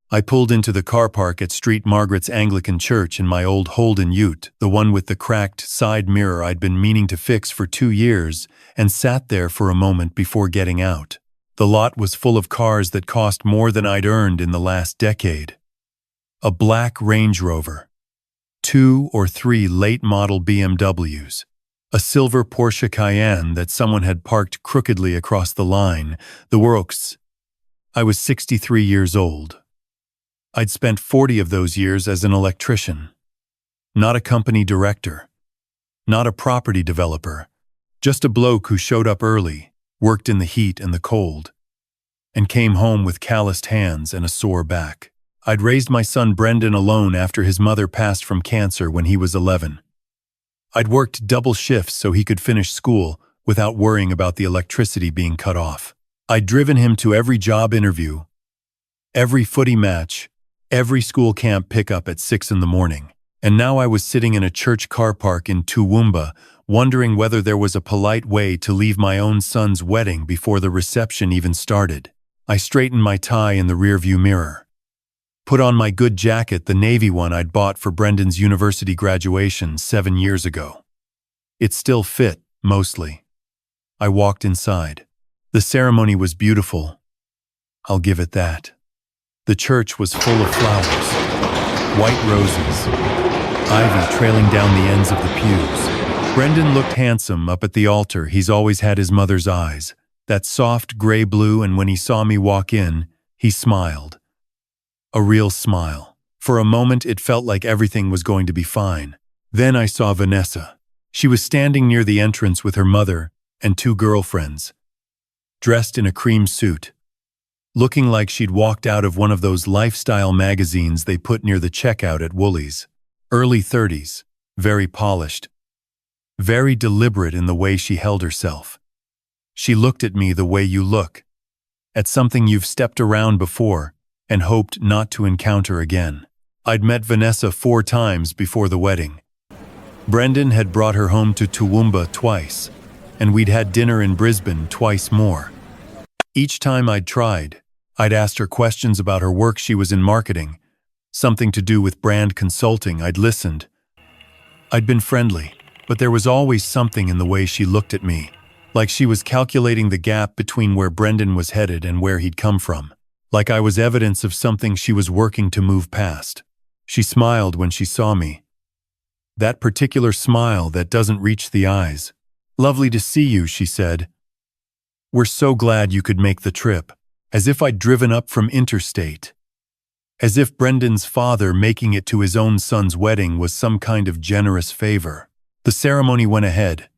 I pulled into the car park at St. Margaret's Anglican Church in my old Holden Ute, the one with the cracked side mirror I'd been meaning to fix for 2 years, and sat there for a moment before getting out. The lot was full of cars that cost more than I'd earned in the last decade. A black Range Rover, 2 or 3 late-model BMWs, a silver Porsche Cayenne that someone had parked crookedly across the line, the works. I was 63 years old. I'd spent 40 of those years as an electrician. Not a company director. Not a property developer. Just a bloke who showed up early, worked in the heat and the cold, and came home with calloused hands and a sore back. I'd raised my son Brendan alone after his mother passed from cancer when he was 11. I'd worked double shifts so he could finish school without worrying about the electricity being cut off. I'd driven him to every job interview, every footy match, every school camp pickup at 6 in the morning. And now I was sitting in a church car park in Toowoomba, wondering whether there was a polite way to leave my own son's wedding before the reception even started. I straightened my tie in the rearview mirror. Put on my good jacket, the navy one I'd bought for Brendan's university graduation 7 years ago. It still fit, mostly. I walked inside. The ceremony was beautiful. I'll give it that. The church was full of flowers, white roses, ivy trailing down the ends of the pews. Brendan looked handsome up at the altar. He's always had his mother's eyes, that soft gray blue, and when he saw me walk in, he smiled. A real smile. For a moment it felt like everything was going to be fine. Then I saw Vanessa. She was standing near the entrance with her mother and 2 girlfriends, dressed in a cream suit, looking like she'd walked out of one of those lifestyle magazines they put near the checkout at Woolies. Early 30s, very polished, very deliberate in the way she held herself. She looked at me the way you look, at something you've stepped around before and hoped not to encounter again. I'd met Vanessa 4 times before the wedding. Brendan had brought her home to Toowoomba twice, and we'd had dinner in Brisbane twice more. Each time I'd tried, I'd asked her questions about her work. She was in marketing, something to do with brand consulting. I'd listened. I'd been friendly, but there was always something in the way she looked at me, like she was calculating the gap between where Brendan was headed and where he'd come from, like I was evidence of something she was working to move past. She smiled when she saw me. That particular smile that doesn't reach the eyes. "Lovely to see you," she said. "We're so glad you could make the trip." As if I'd driven up from interstate. As if Brendan's father making it to his own son's wedding was some kind of generous favor. The ceremony went ahead.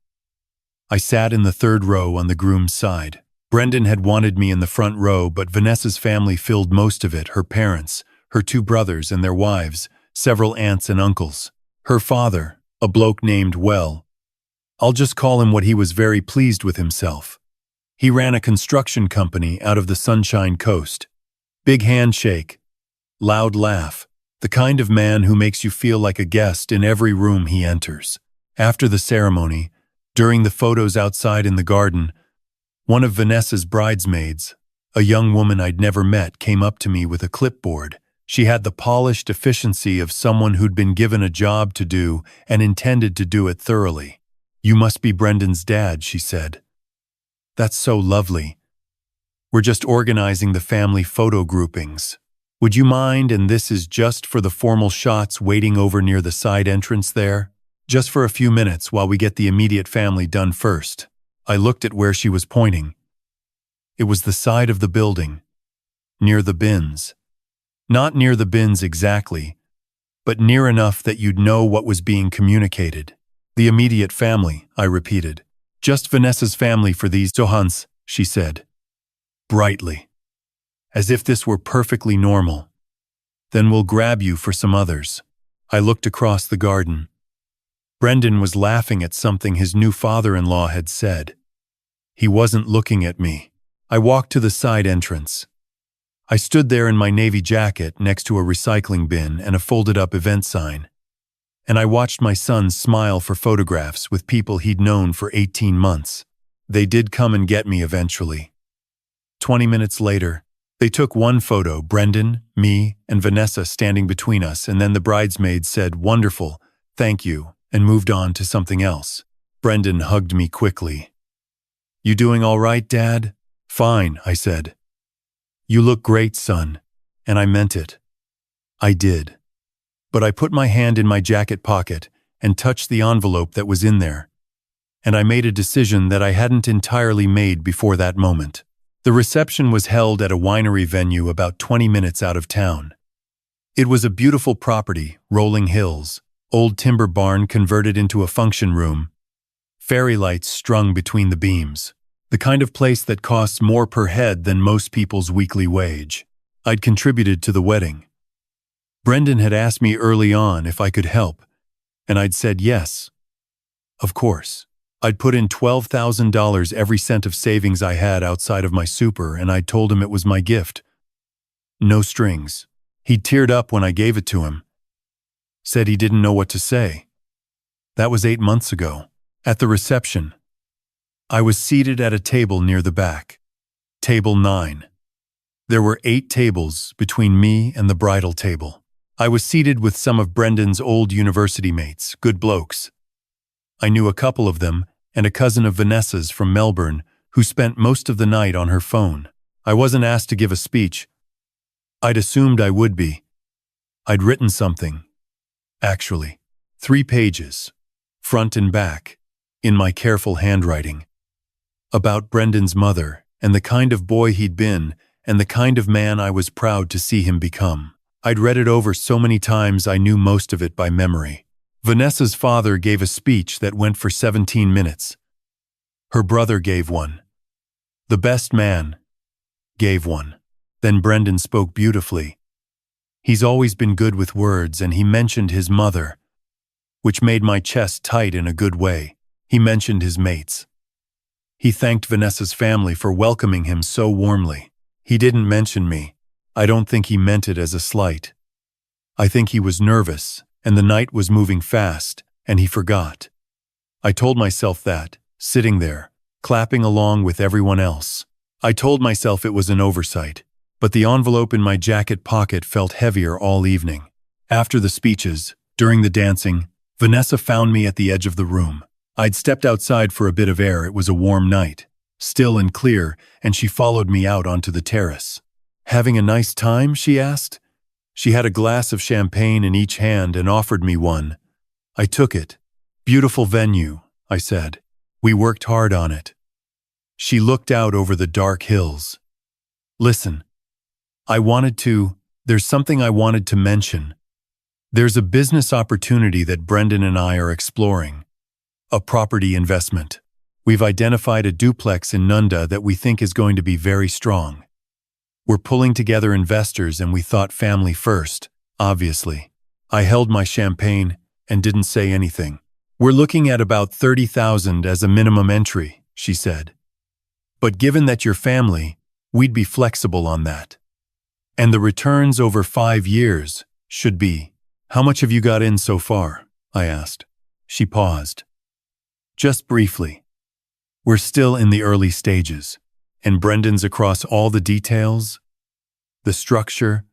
I sat in the 3rd row on the groom's side. Brendan had wanted me in the front row, but Vanessa's family filled most of it, her parents, her 2 brothers and their wives, several aunts and uncles. Her father, a bloke named I'll just call him what, he was very pleased with himself. He ran a construction company out of the Sunshine Coast. Big handshake, loud laugh, the kind of man who makes you feel like a guest in every room he enters. After the ceremony, during the photos outside in the garden, one of Vanessa's bridesmaids, a young woman I'd never met, came up to me with a clipboard. She had the polished efficiency of someone who'd been given a job to do and intended to do it thoroughly. "You must be Brendan's dad," she said. "That's so lovely. We're just organizing the family photo groupings. Would you mind, and this is just for the formal shots, waiting over near the side entrance there? Just for a few minutes while we get the immediate family done first." I looked at where she was pointing. It was the side of the building, near the bins. Not near the bins exactly, but near enough that you'd know what was being communicated. "The immediate family," I repeated. "Just Vanessa's family for these Johans," she said, brightly, as if this were perfectly normal. "Then we'll grab you for some others." I looked across the garden. Brendan was laughing at something his new father-in-law had said. He wasn't looking at me. I walked to the side entrance. I stood there in my navy jacket next to a recycling bin and a folded-up event sign, and I watched my son smile for photographs with people he'd known for 18 months. They did come and get me eventually. 20 minutes later, They took one photo, Brendan, me, and Vanessa standing between us, and then the bridesmaid said, "Wonderful, thank you," and moved on to something else. Brendan hugged me quickly. "You doing all right, Dad?" "Fine," I said. "You look great, son." And I meant it. I did. But I put my hand in my jacket pocket and touched the envelope that was in there. And I made a decision that I hadn't entirely made before that moment. The reception was held at a winery venue about 20 minutes out of town. It was a beautiful property, rolling hills, old timber barn converted into a function room, fairy lights strung between the beams, the kind of place that costs more per head than most people's weekly wage. I'd contributed to the wedding. Brendan had asked me early on if I could help, and I'd said yes. Of course. I'd put in $12,000, every cent of savings I had outside of my super, and I'd told him it was my gift. No strings. He teared up when I gave it to him. Said he didn't know what to say. That was 8 months ago. At the reception, I was seated at a table near the back. Table 9. There were 8 tables between me and the bridal table. I was seated with some of Brendan's old university mates, good blokes. I knew a couple of them, and a cousin of Vanessa's from Melbourne, who spent most of the night on her phone. I wasn't asked to give a speech. I'd assumed I would be. I'd written something. Actually, 3 pages, front and back, in my careful handwriting. About Brendan's mother, and the kind of boy he'd been, and the kind of man I was proud to see him become. I'd read it over so many times I knew most of it by memory. Vanessa's father gave a speech that went for 17 minutes. Her brother gave one. The best man gave one. Then Brendan spoke beautifully. He's always been good with words, and he mentioned his mother, which made my chest tight in a good way. He mentioned his mates. He thanked Vanessa's family for welcoming him so warmly. He didn't mention me. I don't think he meant it as a slight. I think he was nervous, and the night was moving fast, and he forgot. I told myself that, sitting there, clapping along with everyone else. I told myself it was an oversight, but the envelope in my jacket pocket felt heavier all evening. After the speeches, during the dancing, Vanessa found me at the edge of the room. I'd stepped outside for a bit of air. It was a warm night, still and clear, and she followed me out onto the terrace. "Having a nice time?" she asked. She had a glass of champagne in each hand and offered me one. I took it. "Beautiful venue," I said. "We worked hard on it." She looked out over the dark hills. "Listen, there's something I wanted to mention. There's a business opportunity that Brendan and I are exploring. A property investment. We've identified a duplex in Nunda that we think is going to be very strong. We're pulling together investors, and we thought family first, obviously." I held my champagne and didn't say anything. "We're looking at about 30,000 as a minimum entry," she said. "But given that you're family, we'd be flexible on that. And the returns over 5 years should be." "How much have you got in so far?" I asked. She paused. "Just briefly. We're still in the early stages, and Brendan's across all the details, the structure,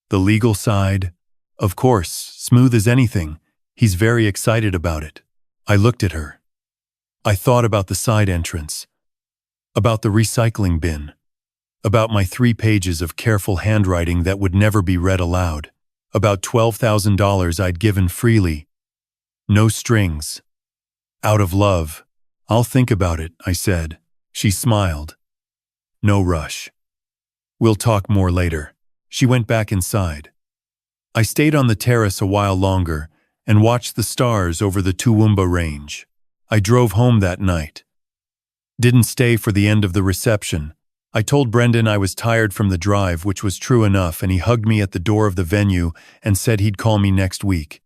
the legal side. Of course, smooth as anything. He's very excited about it." I looked at her. I thought about the side entrance, about the recycling bin, about my 3 pages of careful handwriting that would never be read aloud, about $12,000 I'd given freely. No strings. Out of love. "I'll think about it," I said. She smiled. "No rush. We'll talk more later." She went back inside. I stayed on the terrace a while longer and watched the stars over the Toowoomba range. I drove home that night. Didn't stay for the end of the reception. I told Brendan I was tired from the drive, which was true enough, and he hugged me at the door of the venue and said he'd call me next week.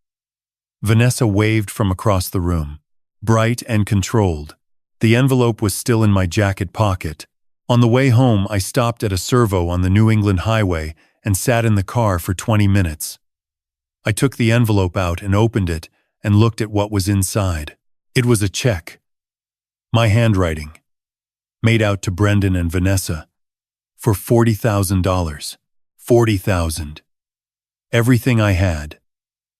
Vanessa waved from across the room, bright and controlled. The envelope was still in my jacket pocket. On the way home, I stopped at a servo on the New England highway and sat in the car for 20 minutes. I took the envelope out and opened it and looked at what was inside. It was a check. My handwriting. Made out to Brendan and Vanessa. For $40,000. $40,000. Everything I had.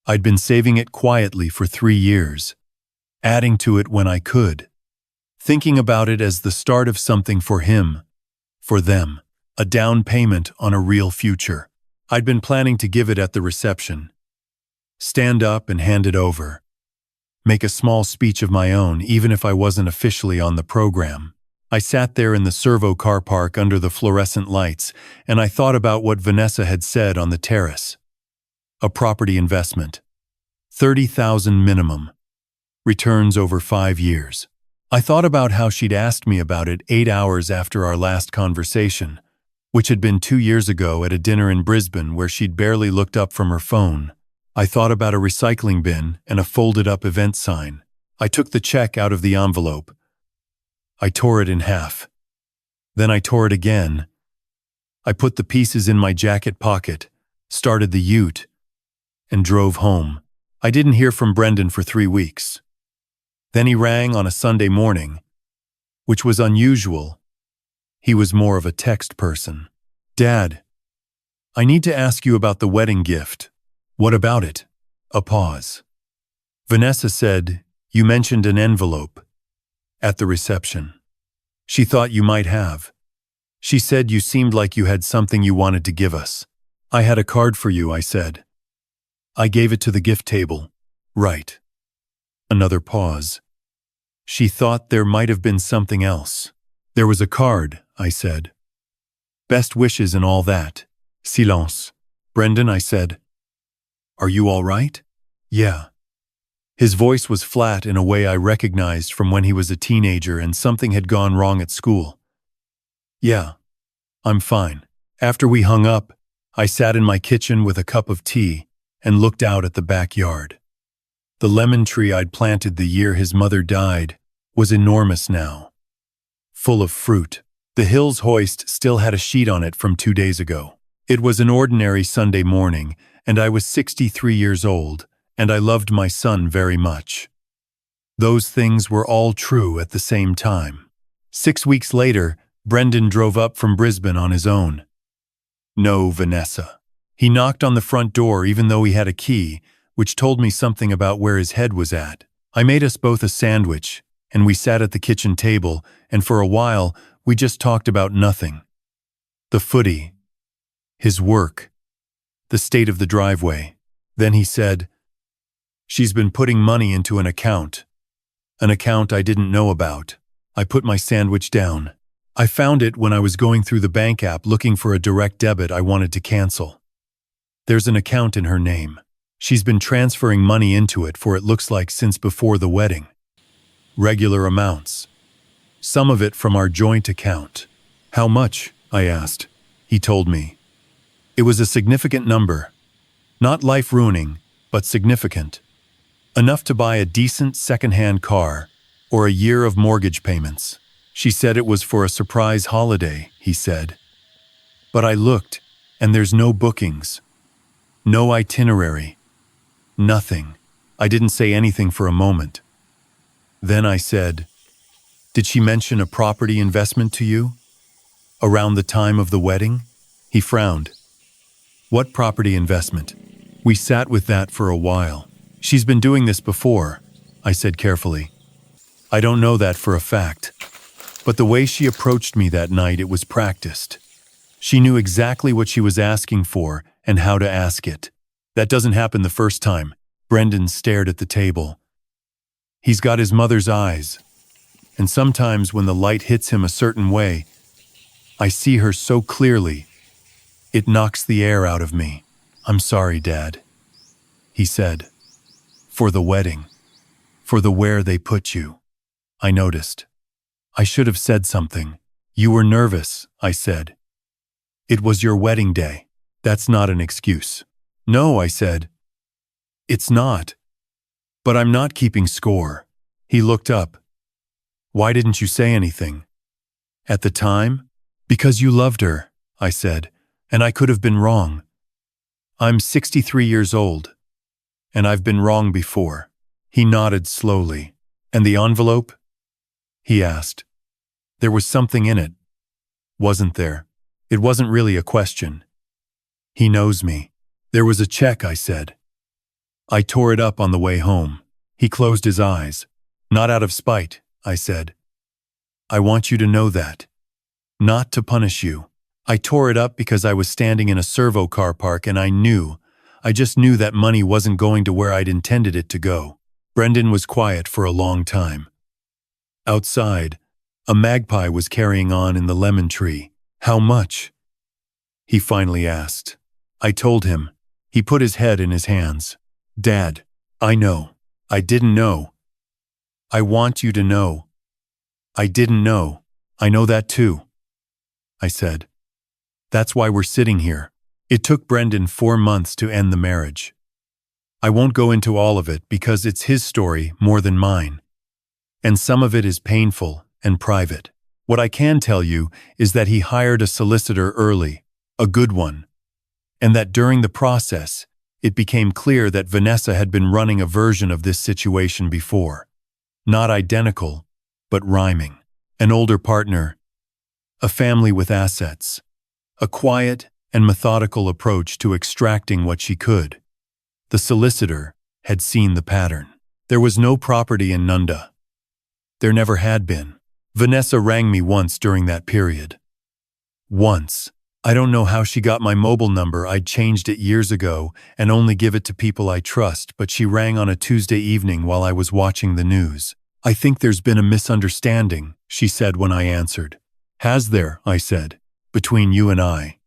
I'd been saving it quietly for 3 years, adding to it when I could, thinking about it as the start of something for him, for them, a down payment on a real future. I'd been planning to give it at the reception. Stand up and hand it over. Make a small speech of my own, even if I wasn't officially on the program. I sat there in the servo car park under the fluorescent lights, and I thought about what Vanessa had said on the terrace. A property investment. $30,000 minimum. Returns over 5 years. I thought about how she'd asked me about it 8 hours after our last conversation, which had been 2 years ago at a dinner in Brisbane where she'd barely looked up from her phone. I thought about a recycling bin and a folded-up event sign. I took the check out of the envelope. I tore it in half. Then I tore it again. I put the pieces in my jacket pocket, started the ute, and drove home. I didn't hear from Brendan for 3 weeks. Then he rang on a Sunday morning, which was unusual. He was more of a text person. "Dad, I need to ask you about the wedding gift." "What about it?" A pause. "Vanessa said you mentioned an envelope at the reception. She thought you might have. She said you seemed like you had something you wanted to give us." "I had a card for you," I said. "I gave it to the gift table." "Right." Another pause. "She thought there might have been something else." "There was a card," I said. "Best wishes and all that." Silence. "Brendan," I said. "Are you all right?" "Yeah." His voice was flat in a way I recognized from when he was a teenager and something had gone wrong at school. "Yeah, I'm fine." After we hung up, I sat in my kitchen with a cup of tea and looked out at the backyard. The lemon tree I'd planted the year his mother died was enormous now, full of fruit. The Hills hoist still had a sheet on it from 2 days ago. It was an ordinary Sunday morning, and I was 63 years old, and I loved my son very much. Those things were all true at the same time. 6 weeks later, Brendan drove up from Brisbane on his own. No Vanessa. He knocked on the front door even though he had a key, which told me something about where his head was at. I made us both a sandwich, and we sat at the kitchen table, and for a while, we just talked about nothing. The footy, his work, the state of the driveway. Then he said, "She's been putting money into an account I didn't know about." I put my sandwich down. I found it when I was going through the bank app looking for a direct debit I wanted to cancel. There's an account in her name. She's been transferring money into it for it looks like since before the wedding. Regular amounts. Some of it from our joint account. "How much?" I asked. He told me. It was a significant number. Not life-ruining, but significant. Enough to buy a decent second-hand car or a year of mortgage payments. She said it was for a surprise holiday, he said. But I looked, and there's no bookings. No itinerary. Nothing. I didn't say anything for a moment. Then I said, "Did she mention a property investment to you? Around the time of the wedding?" He frowned. "What property investment?" We sat with that for a while. "She's been doing this before," I said carefully. "I don't know that for a fact. But the way she approached me that night, it was practiced. She knew exactly what she was asking for and how to ask it. That doesn't happen the first time." Brendan stared at the table. He's got his mother's eyes, and sometimes when the light hits him a certain way, I see her so clearly, it knocks the air out of me. "I'm sorry, Dad," he said. "For the wedding. For the where they put you." I noticed. I should have said something. "You were nervous," I said. "It was your wedding day. That's not an excuse." "No," I said. "It's not. But I'm not keeping score." He looked up. "Why didn't you say anything?" "At the time?" "Because you loved her," I said, "and I could have been wrong. I'm 63 years old, and I've been wrong before." He nodded slowly. "And the envelope?" he asked. "There was something in it, wasn't there?" It wasn't really a question. He knows me. There was a check, I said. I tore it up on the way home. He closed his eyes. Not out of spite, I said. I want you to know that. Not to punish you. I tore it up because I was standing in a servo car park and I just knew that money wasn't going to where I'd intended it to go. Brendan was quiet for a long time. Outside, a magpie was carrying on in the lemon tree. How much? He finally asked. I told him. He put his head in his hands. Dad, I know. I didn't know. I want you to know. I didn't know. I know that too, I said. That's why we're sitting here. It took Brendan 4 months to end the marriage. I won't go into all of it because it's his story more than mine. And some of it is painful and private. What I can tell you is that he hired a solicitor early, a good one, and that during the process, it became clear that Vanessa had been running a version of this situation before. Not identical, but rhyming. An older partner, a family with assets, a quiet and methodical approach to extracting what she could. The solicitor had seen the pattern. There was no property in Nunda. There never had been. Vanessa rang me once during that period. Once. I don't know how she got my mobile number. I'd changed it years ago and only give it to people I trust, but she rang on a Tuesday evening while I was watching the news. I think there's been a misunderstanding, she said when I answered. Has there? I said. Between you and I.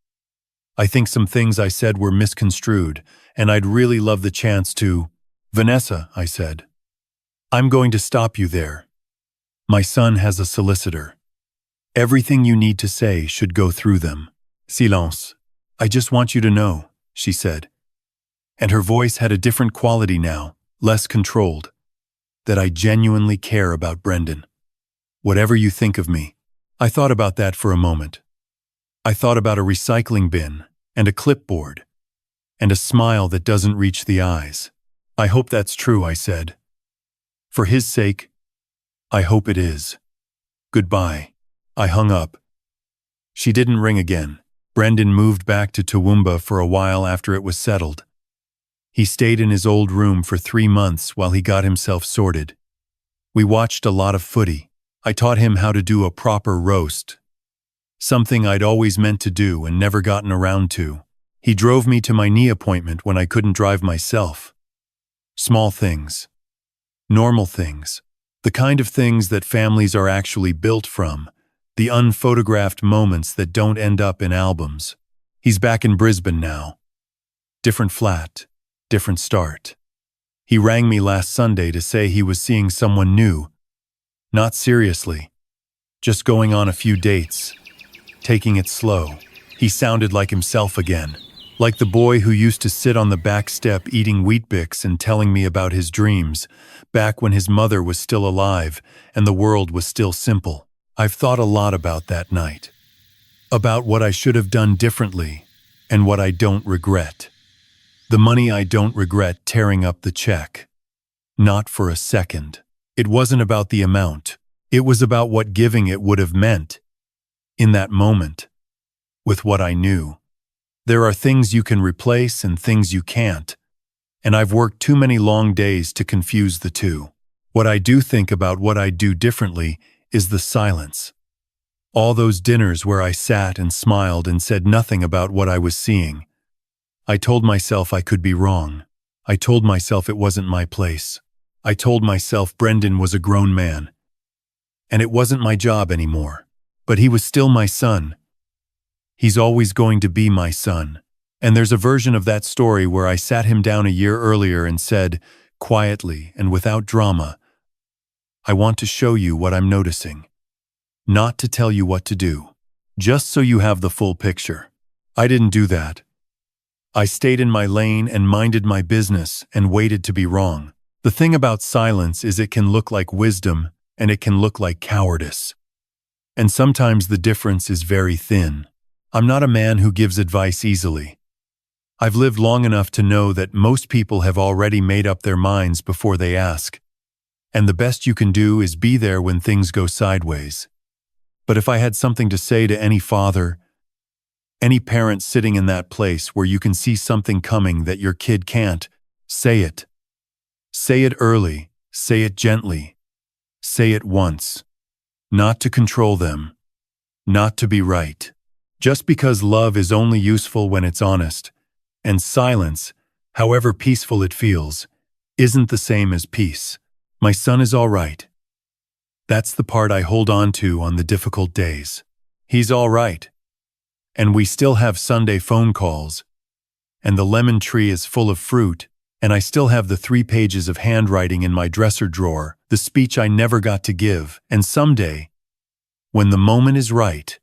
I think some things I said were misconstrued, and I'd really love the chance to… Vanessa, I said. I'm going to stop you there. My son has a solicitor. Everything you need to say should go through them. Silence. I just want you to know, she said. And her voice had a different quality now, less controlled. That I genuinely care about Brendan. Whatever you think of me. I thought about that for a moment. I thought about a recycling bin, and a clipboard, and a smile that doesn't reach the eyes. I hope that's true, I said. For his sake, I hope it is. Goodbye. I hung up. She didn't ring again. Brendan moved back to Toowoomba for a while after it was settled. He stayed in his old room for 3 months while he got himself sorted. We watched a lot of footy. I taught him how to do a proper roast. Something I'd always meant to do and never gotten around to. He drove me to my knee appointment when I couldn't drive myself. Small things. Normal things. The kind of things that families are actually built from. The unphotographed moments that don't end up in albums. He's back in Brisbane now. Different flat. Different start. He rang me last Sunday to say he was seeing someone new. Not seriously. Just going on a few dates. Taking it slow. He sounded like himself again. Like the boy who used to sit on the back step eating Weet-Bix and telling me about his dreams, back when his mother was still alive and the world was still simple. I've thought a lot about that night. About what I should have done differently and what I don't regret. The money I don't regret tearing up the check. Not for a second. It wasn't about the amount. It was about what giving it would have meant. In that moment. With what I knew. There are things you can replace and things you can't. And I've worked too many long days to confuse the two. What I do think about what I do differently is the silence. All those dinners where I sat and smiled and said nothing about what I was seeing. I told myself I could be wrong. I told myself it wasn't my place. I told myself Brendan was a grown man. And it wasn't my job anymore. But he was still my son. He's always going to be my son. And there's a version of that story where I sat him down a year earlier and said, quietly and without drama, I want to show you what I'm noticing. Not to tell you what to do. Just so you have the full picture. I didn't do that. I stayed in my lane and minded my business and waited to be wrong. The thing about silence is it can look like wisdom and it can look like cowardice. And sometimes the difference is very thin. I'm not a man who gives advice easily. I've lived long enough to know that most people have already made up their minds before they ask. And the best you can do is be there when things go sideways. But if I had something to say to any father, Any parent sitting in that place where you can see something coming that your kid can't, say it. Say it early, say it gently, say it once. Not to control them, not to be right. Just because love is only useful when it's honest, and silence, however peaceful it feels, isn't the same as peace. My son is all right. That's the part I hold on to on the difficult days. He's all right. And we still have Sunday phone calls, and the lemon tree is full of fruit, and I still have the 3 pages of handwriting in my dresser drawer, the speech I never got to give, and someday, when the moment is right,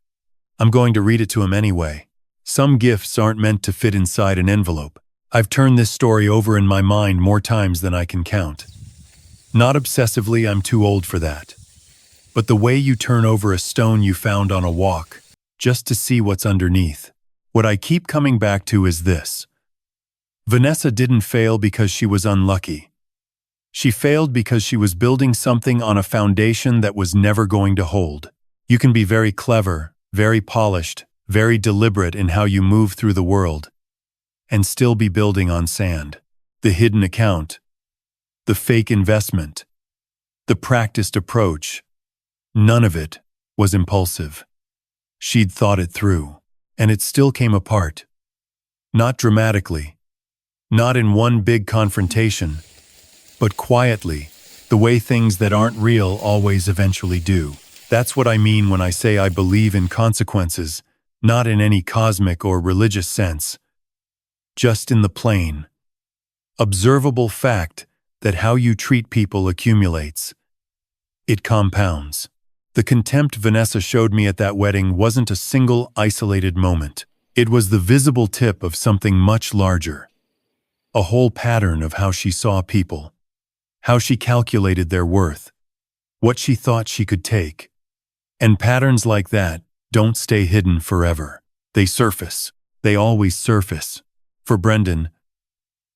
I'm going to read it to him anyway. Some gifts aren't meant to fit inside an envelope. I've turned this story over in my mind more times than I can count. Not obsessively, I'm too old for that. But the way you turn over a stone you found on a walk, just to see what's underneath. What I keep coming back to is this. Vanessa didn't fail because she was unlucky. She failed because she was building something on a foundation that was never going to hold. You can be very clever, very polished, very deliberate in how you move through the world, and still be building on sand. The hidden account, the fake investment, the practiced approach, none of it was impulsive. She'd thought it through, and it still came apart. Not dramatically, not in one big confrontation, but quietly, the way things that aren't real always eventually do. That's what I mean when I say I believe in consequences, not in any cosmic or religious sense, just in the plain, observable fact that how you treat people accumulates. It compounds. The contempt Vanessa showed me at that wedding wasn't a single isolated moment. It was the visible tip of something much larger. A whole pattern of how she saw people, how she calculated their worth, what she thought she could take. And patterns like that don't stay hidden forever. They surface. They always surface. For Brendan,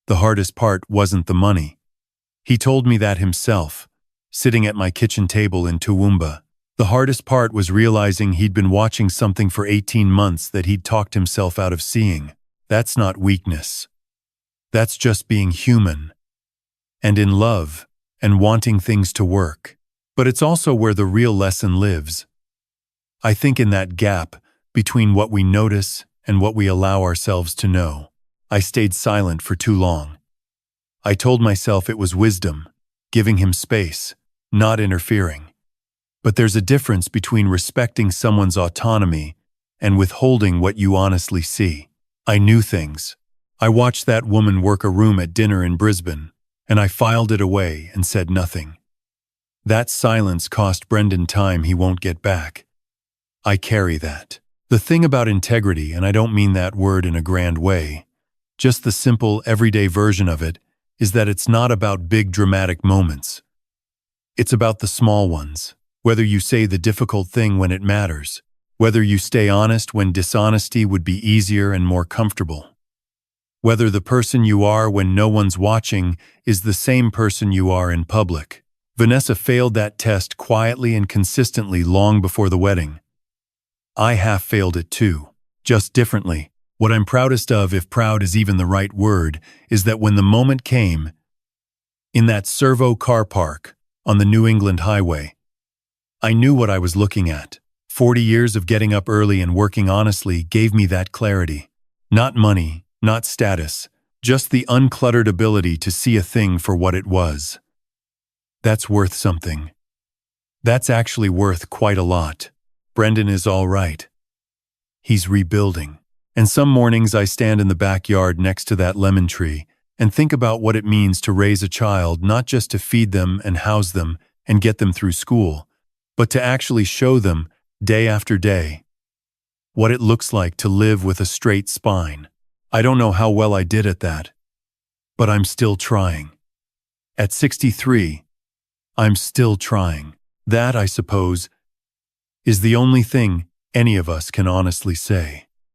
the hardest part wasn't the money. He told me that himself, sitting at my kitchen table in Toowoomba. The hardest part was realizing he'd been watching something for 18 months that he'd talked himself out of seeing. That's not weakness. That's just being human, and in love, and wanting things to work. But it's also where the real lesson lives. I think in that gap between what we notice and what we allow ourselves to know. I stayed silent for too long. I told myself it was wisdom, giving him space, not interfering. But there's a difference between respecting someone's autonomy and withholding what you honestly see. I knew things. I watched that woman work a room at dinner in Brisbane, and I filed it away and said nothing. That silence cost Brendan time he won't get back. I carry that. The thing about integrity, and I don't mean that word in a grand way, just the simple, everyday version of it, is that it's not about big dramatic moments. It's about the small ones. Whether you say the difficult thing when it matters, whether you stay honest when dishonesty would be easier and more comfortable, whether the person you are when no one's watching is the same person you are in public. Vanessa failed that test quietly and consistently long before the wedding. I half failed it too, just differently. What I'm proudest of, if proud is even the right word, is that when the moment came, in that servo car park on the New England highway, I knew what I was looking at. 40 years of getting up early and working honestly gave me that clarity. Not money, not status, just the uncluttered ability to see a thing for what it was. That's worth something. That's actually worth quite a lot. Brendan is all right. He's rebuilding. And some mornings I stand in the backyard next to that lemon tree and think about what it means to raise a child, not just to feed them and house them and get them through school, but to actually show them, day after day, what it looks like to live with a straight spine. I don't know how well I did at that, but I'm still trying. At 63, I'm still trying. That, I suppose, is the only thing any of us can honestly say.